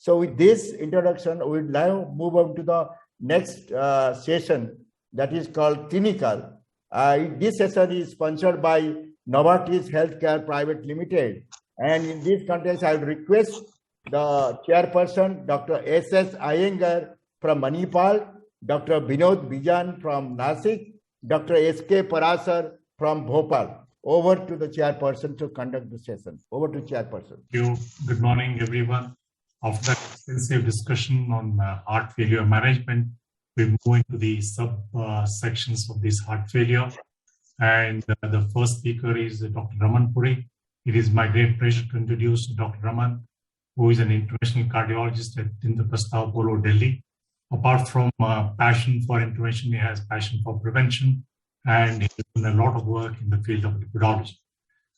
So with this introduction, we'll now move on to the next session that is called clinical. This session is sponsored by Novartis Healthcare Private Limited. And in this context, I would request the chairperson, Dr. S.S. Iyengar from Manipal, Dr. Binod Bijan from Nasik, Dr. S.K. Parasar from Bhopal. Over to the chairperson to conduct the session. Over to chairperson. Thank you. Good morning, everyone. After extensive discussion on heart failure management, we move into the sub-sections of this heart failure. And the first speaker is Dr. Raman Puri. It is my great pleasure to introduce Dr. Raman, who is an interventional cardiologist at Indraprastha Apollo, Delhi. Apart from passion for intervention, he has passion for prevention, and he's done a lot of work in the field of lipidology.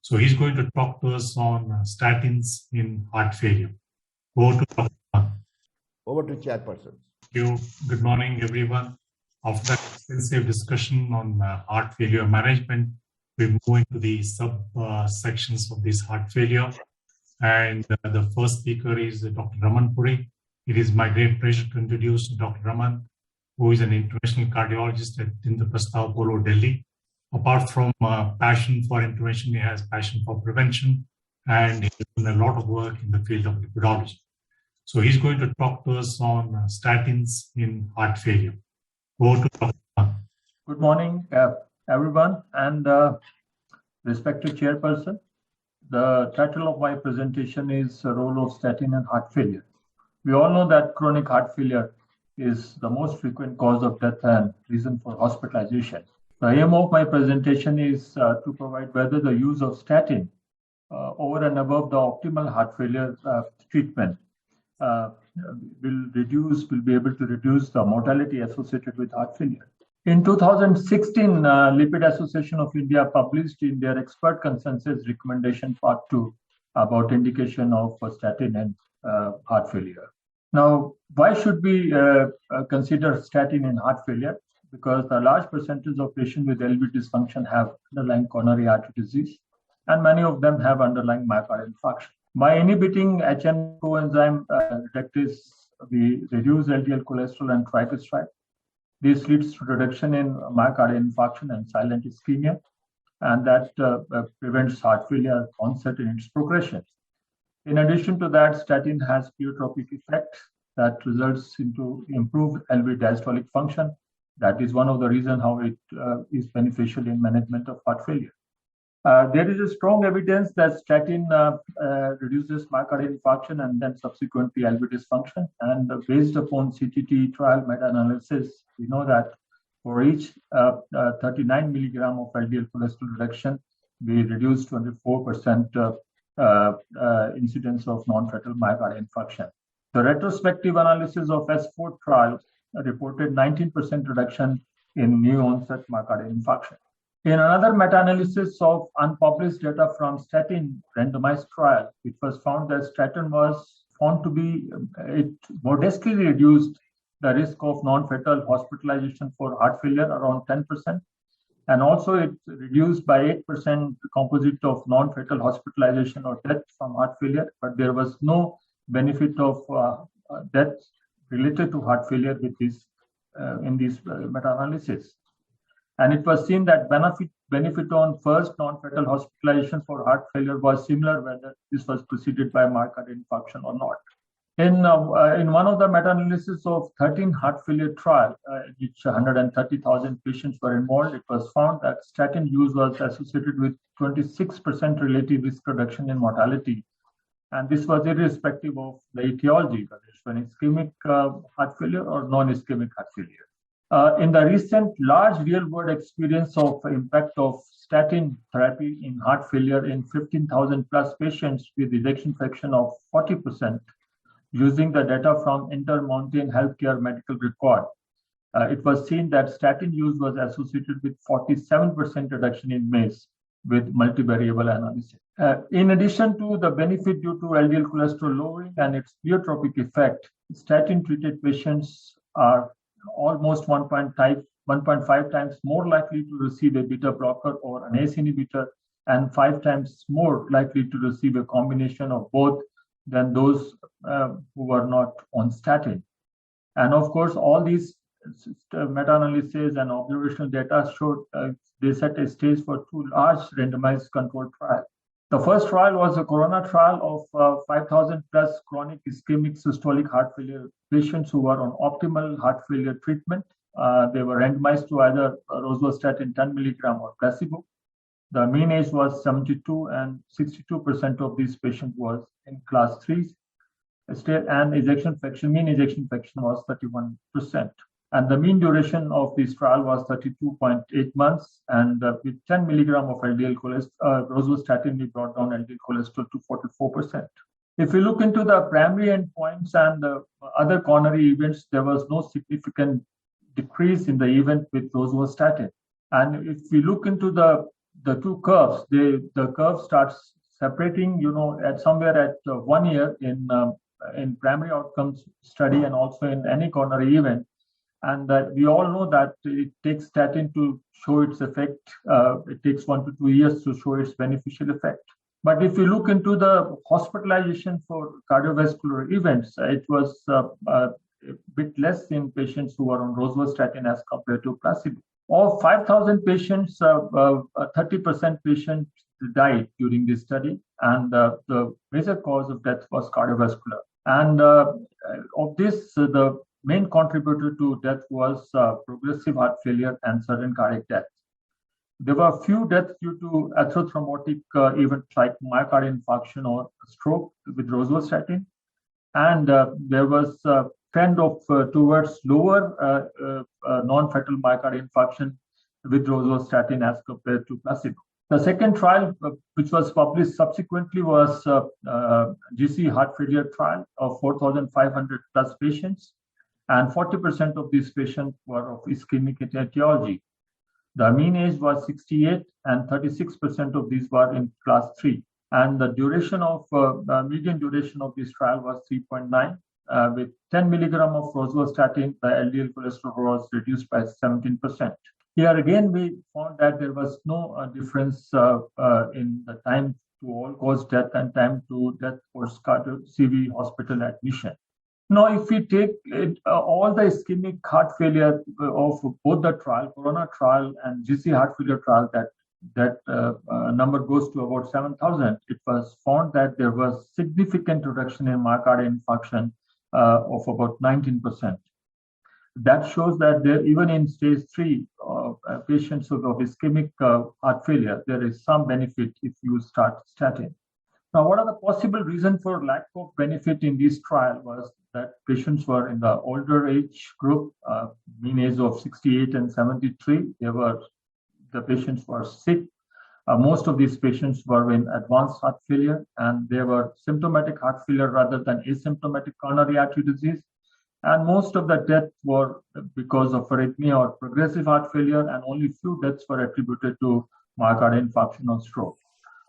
So he's going to talk to us on statins in heart failure. Over to Dr. Raman. Over to chairperson. Thank you. Good morning, everyone. After extensive discussion on heart failure management, we move into the sub-sections of this heart failure. And the first speaker is Dr. Raman Puri. It is my great pleasure to introduce Dr. Raman, who is an interventional cardiologist at Indraprastha Apollo, Delhi. Apart from passion for intervention, he has passion for prevention, and he's done a lot of work in the field of lipidology. So he's going to talk to us on statins in heart failure. Over to Dr. Raman. Good morning, everyone, and respected chairperson. The title of my presentation is the role of statin in heart failure. We all know that chronic heart failure is the most frequent cause of death and reason for hospitalization. The aim of my presentation is to provide whether the use of statin over and above the optimal heart failure treatment will be able to reduce the mortality associated with heart failure. In 2016, Lipid Association of India published in their expert consensus recommendation part 2 about indication of statin and heart failure. Now, why should we consider statin in heart failure? Because a large percentage of patients with LV dysfunction have underlying coronary artery disease, and many of them have underlying myocardial infarction. By inhibiting HN coenzyme reductase, we reduce LDL cholesterol and triglyceride. This leads to reduction in myocardial infarction and silent ischemia, and that prevents heart failure onset in its progression. In addition to that, statin has pleiotropic effect that results into improved LV diastolic function. That is one of the reasons how it is beneficial in management of heart failure. There is a strong evidence that statin reduces myocardial infarction and then subsequently LV dysfunction. And based upon CTT trial meta-analysis, we know that for each 39 milligram of LDL cholesterol reduction, we reduce 24% incidence of non-fatal myocardial infarction. The retrospective analysis of S4 trial reported 19% reduction in new onset myocardial infarction. In another meta-analysis of unpublished data from statin randomized trial, it was found that statin was found to be, it modestly reduced the risk of non-fatal hospitalization for heart failure around 10%. And also it reduced by 8% the composite of non-fatal hospitalization or death from heart failure, but there was no benefit of death related to heart failure with this in this meta-analysis. And it was seen that benefit on first non-fatal hospitalization for heart failure was similar whether this was preceded by myocardial infarction or not. In one of the meta-analysis of 13 heart failure trial, which 130,000 patients were involved, it was found that statin use was associated with 26% relative risk reduction in mortality. And this was irrespective of the etiology, whether it's an ischemic heart failure or non-ischemic heart failure. In the recent large real-world experience of impact of statin therapy in heart failure in 15,000 plus patients with ejection fraction of 40%, using the data from Intermountain Healthcare Medical Record, it was seen that statin use was associated with 47% reduction in MACE with multivariable analysis. In addition to the benefit due to LDL cholesterol lowering and its pleiotropic effect, statin-treated patients are almost 1.5 times more likely to receive a beta blocker or an ACE inhibitor, and 5 times more likely to receive a combination of both than those who were not on statin. And of course, all these meta-analysis and observational data showed they set a stage for two large randomized controlled trials. The first trial was a corona trial of 5,000 plus chronic ischemic systolic heart failure patients who were on optimal heart failure treatment. They were randomized to either rosuvastatin 10 milligram or placebo. The mean age was 72 and 62% of these patients was in class 3. And mean ejection fraction was 31%. And the mean duration of this trial was 32.8 months. And with 10 milligram of LDL cholesterol, rosuvastatin, we brought down LDL cholesterol to 44%. If we look into the primary endpoints and the other coronary events, there was no significant decrease in the event with rosuvastatin. And if we look into the two curves, the curve starts separating, at somewhere at 1 year in primary outcomes study and also in any coronary event. And we all know that it takes statin to show its effect. It takes 1 to 2 years to show its beneficial effect. But if you look into the hospitalization for cardiovascular events, it was a bit less in patients who were on rosuvastatin as compared to placebo. Of 5,000 patients, 30% patients died during this study, and the major cause of death was cardiovascular. And of this, the main contributor to death was progressive heart failure and sudden cardiac death. There were few deaths due to atherothrombotic events like myocardial infarction or stroke with rosuvastatin, and there was a trend of towards lower non-fatal myocardial infarction with rosuvastatin as compared to placebo. The second trial, which was published subsequently, was GC heart failure trial of 4,500 plus patients, and 40% of these patients were of ischemic etiology. The mean age was 68, and 36% of these were in class 3. And the duration of median duration of this trial was 3.9. With 10 milligram of rosuvastatin, the LDL cholesterol was reduced by 17%. Here again, we found that there was no difference in the time to all-cause death and time to death for CV hospital admission. Now, if we take all the ischemic heart failure of both the trial, corona trial and GC heart failure trial, that number goes to about 7,000. It was found that there was significant reduction in myocardial infarction of about 19%. That shows that there, even in stage 3 patients of ischemic heart failure, there is some benefit if you start statin. Now, what are the possible reasons for lack of benefit in this trial was that patients were in the older age group, mean age of 68 and 73. The patients were sick. Most of these patients were in advanced heart failure, and they were symptomatic heart failure rather than asymptomatic coronary artery disease. And most of the deaths were because of arrhythmia or progressive heart failure, and only few deaths were attributed to myocardial infarction or stroke.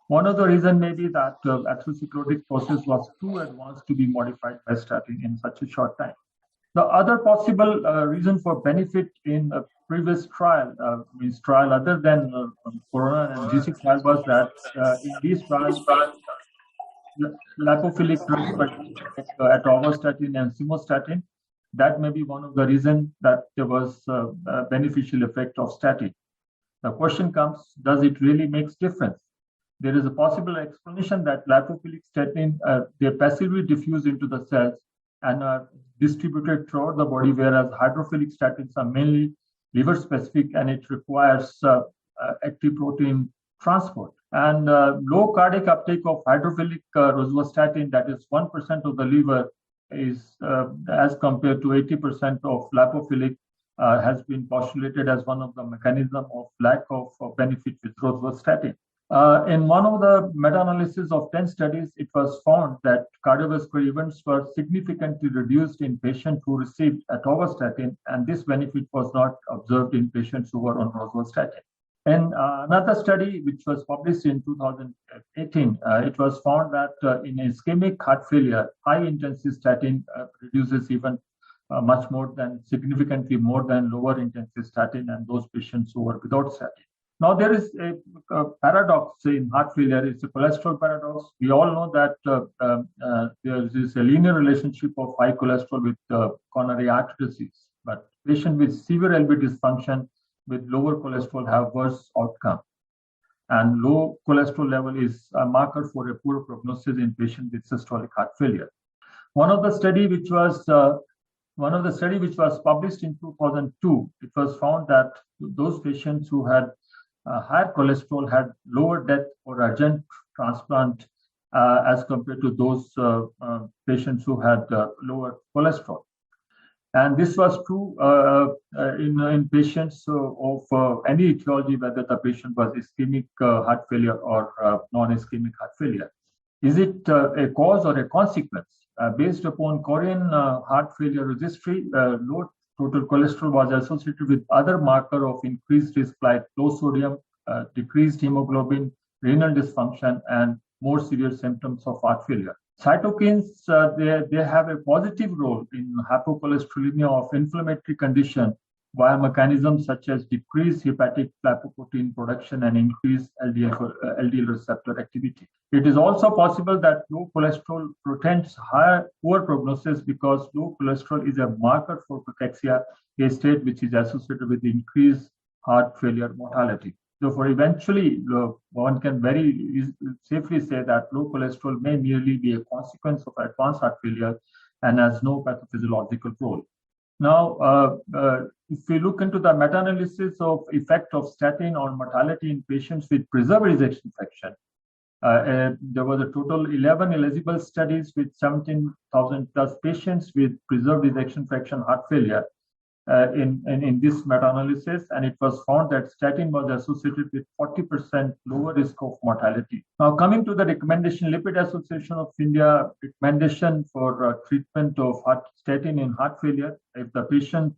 One of the reasons may be that atherosclerotic process was too advanced to be modified by statin in such a short time. The other possible reason for benefit in a previous trial, trial other than corona and GC trial, was that in these trials, lipophilic drugs like atorvastatin and simvastatin, that may be one of the reasons that there was a beneficial effect of statin. The question comes, does it really make difference? There is a possible explanation that lipophilic statin, they passively diffuse into the cells and are distributed throughout the body, whereas hydrophilic statins are mainly liver specific and it requires active protein transport. And low cardiac uptake of hydrophilic rosuvastatin, that is 1% of the liver, is as compared to 80% of lipophilic, has been postulated as one of the mechanisms of lack of benefit with rosuvastatin. In one of the meta-analysis of 10 studies, it was found that cardiovascular events were significantly reduced in patients who received atorvastatin, and this benefit was not observed in patients who were on rosuvastatin. In another study, which was published in 2018, it was found that in ischemic heart failure, high-intensity statin reduces even significantly more than lower-intensity statin and those patients who were without statin. Now, there is a paradox in heart failure. It's a cholesterol paradox. We all know that there is a linear relationship of high cholesterol with coronary artery disease, but patients with severe LV dysfunction with lower cholesterol have worse outcome. And low cholesterol level is a marker for a poor prognosis in patients with systolic heart failure. One of the study which was published in 2002, it was found that those patients who had higher cholesterol had lower death or urgent transplant as compared to those patients who had lower cholesterol. And this was true in patients of any etiology, whether the patient was ischemic heart failure or non-ischemic heart failure. Is it a cause or a consequence? Based upon Korean heart failure registry, low total cholesterol was associated with other marker of increased risk like low sodium, decreased hemoglobin, renal dysfunction, and more severe symptoms of heart failure. Cytokines, they have a positive role in hypocholesterolemia of inflammatory condition via mechanisms such as decreased hepatic lipoprotein production and increased LDL receptor activity. It is also possible that low cholesterol portends poor prognosis because low cholesterol is a marker for cachexia, a state which is associated with increased heart failure mortality. Therefore, eventually, one can very safely say that low cholesterol may merely be a consequence of advanced heart failure and has no pathophysiological role. Now, if we look into the meta-analysis of effect of statin on mortality in patients with preserved ejection fraction, there was a total 11 eligible studies with 17,000 plus patients with preserved ejection fraction heart failure in this meta-analysis, and it was found that statin was associated with 40% lower risk of mortality. Now, coming to the recommendation, Lipid Association of India recommendation for treatment of statin in heart failure. If the patient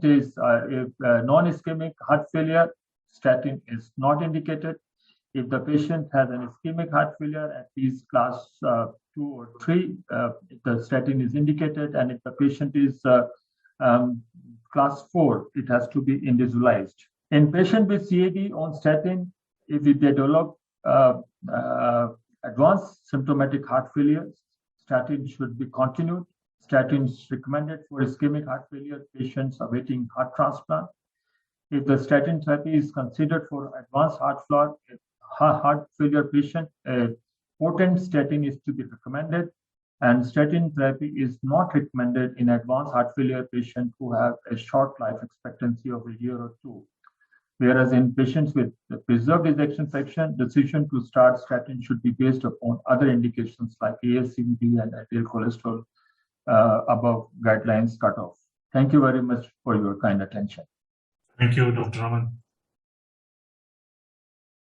is non-ischemic heart failure, statin is not indicated. If the patient has an ischemic heart failure at least class 2 or 3, the statin is indicated, and if the patient is class 4, it has to be individualized. In patient with CAD on statin, if they develop advanced symptomatic heart failure, statin should be continued. Statin is recommended for ischemic heart failure patients awaiting heart transplant. If the statin therapy is considered for advanced heart failure patient, a potent statin is to be recommended, and statin therapy is not recommended in advanced heart failure patients who have a short life expectancy of a year or 2. Whereas in patients with preserved ejection fraction, decision to start statin should be based upon other indications like ASCVD and LDL cholesterol above guidelines cutoff. Thank you very much for your kind attention. Thank you, Dr. Raman.